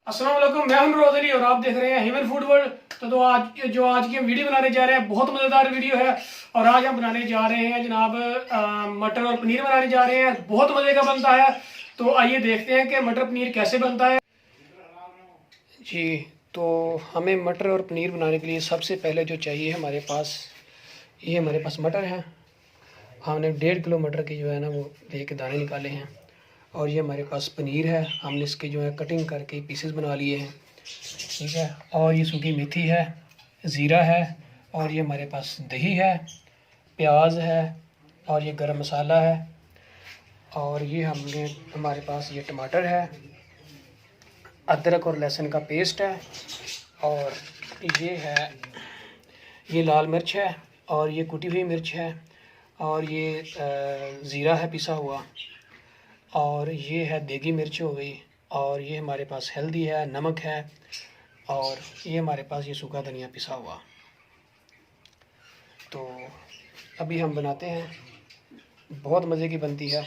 अस्सलाम वालेकुम, मैं हूं रोज़री और आप देख रहे हैं ह्यूमन फूड वर्ल्ड। तो आज की हम वीडियो बनाने जा रहे हैं, बहुत मज़ेदार वीडियो है। और आज हम बनाने जा रहे हैं जनाब मटर और पनीर बनाने जा रहे हैं, बहुत मज़े का बनता है। तो आइए देखते हैं कि मटर पनीर कैसे बनता है जी। तो हमें मटर और पनीर बनाने के लिए सबसे पहले जो चाहिए हमारे पास, ये हमारे पास मटर है। हमने 1.5 किलो मटर की जो है ना वो लेके दाने निकाले हैं। और ये हमारे पास पनीर है, हमने इसके जो है कटिंग करके पीसेस बना लिए हैं, ठीक है। और ये सूखी मेथी है, ज़ीरा है, और ये हमारे पास दही है, प्याज है, और ये गरम मसाला है, और ये हमारे पास ये टमाटर है, अदरक और लहसुन का पेस्ट है, और ये लाल मिर्च है, और ये कुटी हुई मिर्च है, और ये ज़ीरा है पिसा हुआ, और ये है देगी मिर्च हो गई, और ये हमारे पास हल्दी है, नमक है, और ये हमारे पास ये सूखा धनिया पिसा हुआ। तो अभी हम बनाते हैं, बहुत मज़े की बनती है।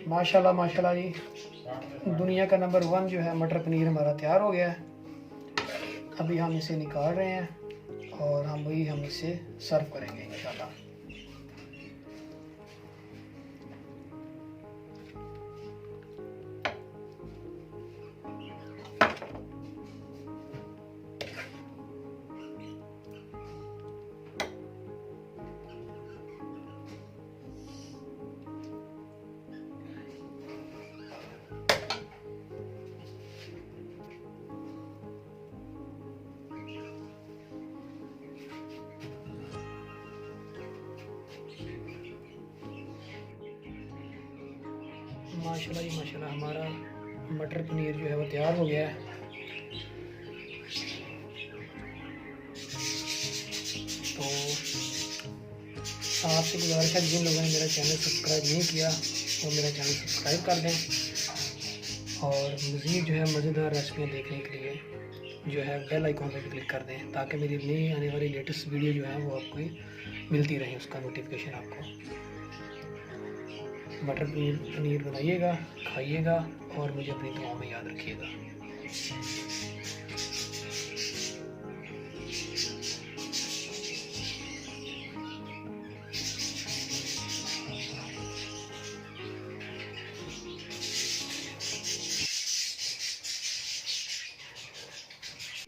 माशाल्लाह माशाल्लाह जी, दुनिया का नंबर 1 जो है मटर पनीर हमारा तैयार हो गया है। अभी हम इसे निकाल रहे हैं और हम इसे सर्व करेंगे इंशाल्लाह। माशाल्लाह जी माशाल्लाह, हमारा मटर पनीर जो है वो तैयार हो गया है। तो आपसे गुजारिश है, जिन लोगों ने मेरा चैनल सब्सक्राइब नहीं किया वो मेरा चैनल सब्सक्राइब कर दें और मज़ीद जो है मज़ेदार रेसिपियाँ देखने के लिए जो है बेल आइकॉन पर भी क्लिक कर दें, ताकि मेरी नई आने वाली लेटेस्ट वीडियो जो है वो आपको मिलती रहे, उसका नोटिफिकेशन आपको। मटर पनीर बनाइएगा, खाइएगा और मुझे अपनी दुआओं में याद रखिएगा।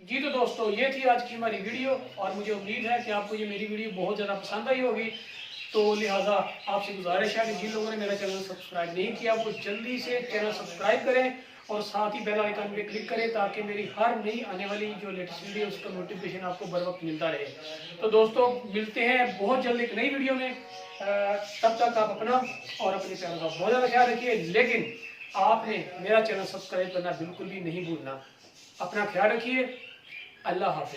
जी तो दोस्तों, ये थी आज की हमारी वीडियो और मुझे उम्मीद है कि आपको ये मेरी वीडियो बहुत ज़्यादा पसंद आई होगी। तो लिहाजा आपसे गुजारिश है कि जिन लोगों ने मेरा चैनल सब्सक्राइब नहीं किया वो जल्दी से चैनल सब्सक्राइब करें और साथ ही बेल आइकन पे क्लिक करें, ताकि मेरी हर नई आने वाली जो लेटेस्ट वीडियो उसका नोटिफिकेशन आपको बर वक्त मिलता रहे। तो दोस्तों, मिलते हैं बहुत जल्द एक नई वीडियो में। तब तक आप अपना और अपने चैनल का बहुत ज़्यादा ख्याल रखिए, लेकिन आपने मेरा चैनल सब्सक्राइब करना बिल्कुल भी नहीं भूलना। अपना ख्याल रखिए। अल्लाह हाफ़िज़।